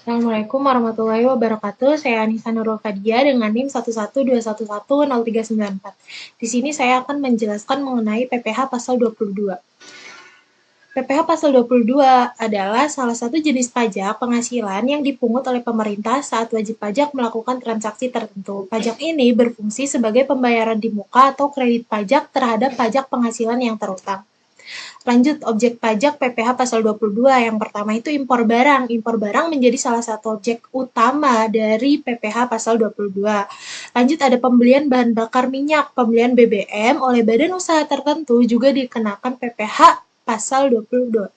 Assalamualaikum warahmatullahi wabarakatuh. Saya Anissa Nurul Fadia dengan NIM 112110394. Di sini saya akan menjelaskan mengenai PPh pasal 22. PPh pasal 22 adalah salah satu jenis pajak penghasilan yang dipungut oleh pemerintah saat wajib pajak melakukan transaksi tertentu. Pajak ini berfungsi sebagai pembayaran di muka atau kredit pajak terhadap pajak penghasilan yang terutang. Lanjut, objek pajak PPh pasal 22. Yang pertama itu impor barang. Impor barang menjadi salah satu objek utama dari PPh pasal 22. Lanjut, ada pembelian bahan bakar minyak. Pembelian BBM oleh badan usaha tertentu juga dikenakan PPh pasal 22.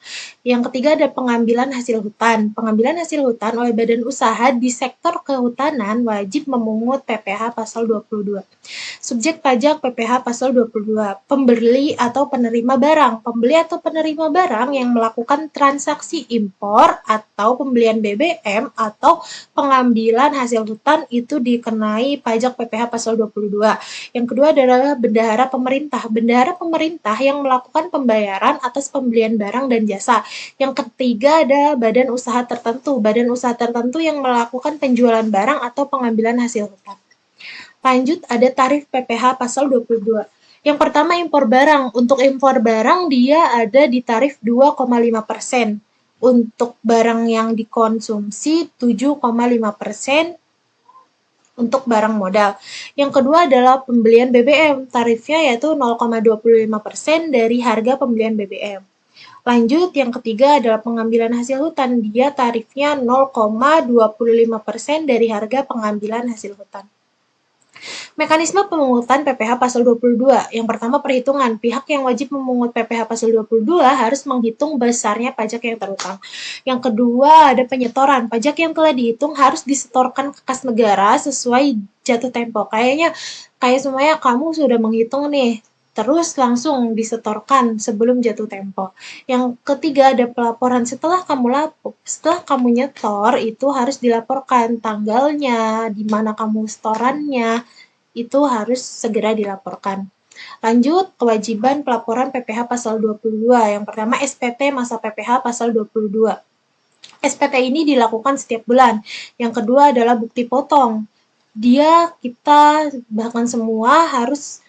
Yang ketiga ada pengambilan hasil hutan. Pengambilan hasil hutan oleh badan usaha di sektor kehutanan wajib memungut PPh pasal 22. Subjek pajak PPh pasal 22. Pembeli atau penerima barang. Pembeli atau penerima barang yang melakukan transaksi impor atau pembelian BBM atau pengambilan hasil hutan itu dikenai pajak PPh pasal 22. Yang kedua adalah bendahara pemerintah. Bendahara pemerintah yang melakukan pembayaran atas pembelian barang dan jasa. Yang ketiga ada badan usaha tertentu. Badan usaha tertentu yang melakukan penjualan barang atau pengambilan hasil hutan. Lanjut ada tarif PPh pasal 22. Yang pertama impor barang. Untuk impor barang dia ada di tarif 2,5%. Untuk barang yang dikonsumsi 7,5% untuk barang modal. Yang kedua adalah pembelian BBM. Tarifnya yaitu 0,25% dari harga pembelian BBM. Lanjut, yang ketiga adalah pengambilan hasil hutan. Dia tarifnya 0,25% dari harga pengambilan hasil hutan. Mekanisme pemungutan PPh pasal 22. Yang pertama perhitungan. Pihak yang wajib memungut PPh pasal 22 harus menghitung besarnya pajak yang terutang. Yang kedua ada penyetoran. Pajak yang telah dihitung harus disetorkan ke kas negara sesuai jatuh tempo. Kayak semuanya kamu sudah menghitung nih, terus langsung disetorkan sebelum jatuh tempo. Yang ketiga ada pelaporan. Setelah kamu nyetor itu harus dilaporkan tanggalnya, di mana kamu setorannya, itu harus segera dilaporkan. Lanjut, kewajiban pelaporan PPh pasal 22. Yang pertama SPT masa PPh pasal 22. SPT ini dilakukan setiap bulan. Yang kedua adalah bukti potong. Kita bahkan semua harus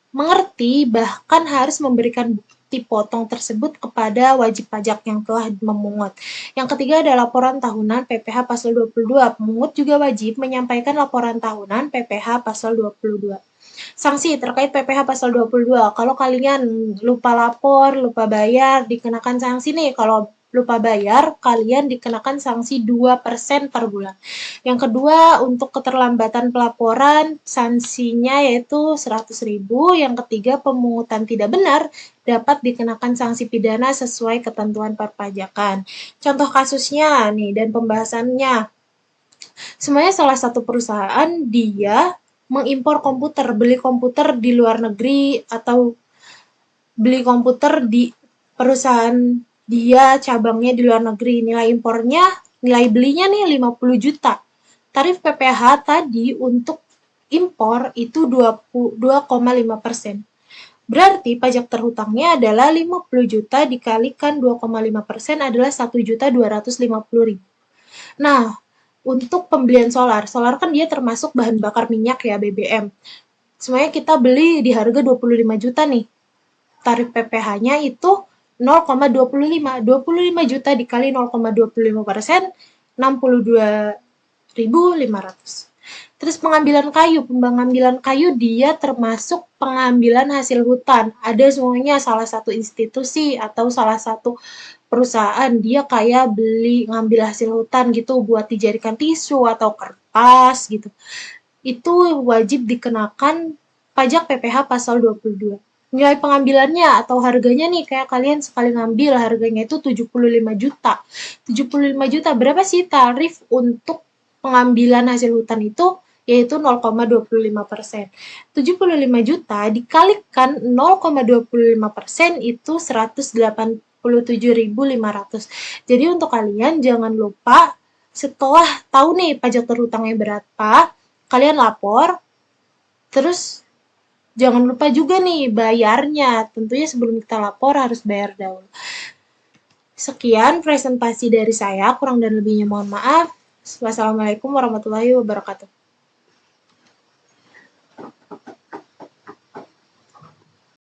mengerti, bahkan harus memberikan bukti potong tersebut kepada wajib pajak yang telah memungut. Yang ketiga ada laporan tahunan PPh pasal 22. Pemungut juga wajib menyampaikan laporan tahunan PPh pasal 22. Sanksi terkait PPh pasal 22. Kalau kalian lupa lapor, lupa bayar, dikenakan sanksi nih. Kalau lupa bayar, kalian dikenakan sanksi 2% per bulan. Yang kedua, untuk keterlambatan pelaporan, sanksinya yaitu 100.000. Yang ketiga, pemungutan tidak benar dapat dikenakan sanksi pidana sesuai ketentuan perpajakan. Contoh kasusnya nih dan pembahasannya. Semuanya salah satu perusahaan dia mengimpor komputer, beli komputer di luar negeri atau beli komputer di perusahaan dia cabangnya di luar negeri. Nilai belinya nih 50 juta. Tarif PPh tadi untuk impor itu 2,5%. Berarti pajak terhutangnya adalah 50 juta dikalikan 2,5% adalah 1.250.000. Nah, untuk pembelian solar kan dia termasuk bahan bakar minyak ya, BBM. Semuanya kita beli di harga 25 juta nih. Tarif PPh-nya itu 0,25. 25 juta dikali 0,25%, 62.500. Terus pengambilan kayu dia termasuk pengambilan hasil hutan. Ada semuanya salah satu institusi atau salah satu perusahaan dia kayak ngambil hasil hutan gitu buat dijadikan tisu atau kertas gitu. Itu wajib dikenakan pajak PPh pasal 22. Nilai pengambilannya atau harganya nih kayak kalian sekali ngambil harganya itu 75 juta. 75 juta berapa sih tarif untuk pengambilan hasil hutan itu? Yaitu 0,25%. 75 juta dikalikan 0,25% itu 187.500. Jadi untuk kalian jangan lupa setelah tahu nih pajak terhutangnya berapa, kalian lapor, terus jangan lupa juga nih bayarnya. Tentunya sebelum kita lapor harus bayar dahulu. Sekian presentasi dari saya, kurang dan lebihnya mohon maaf. Wassalamualaikum warahmatullahi wabarakatuh.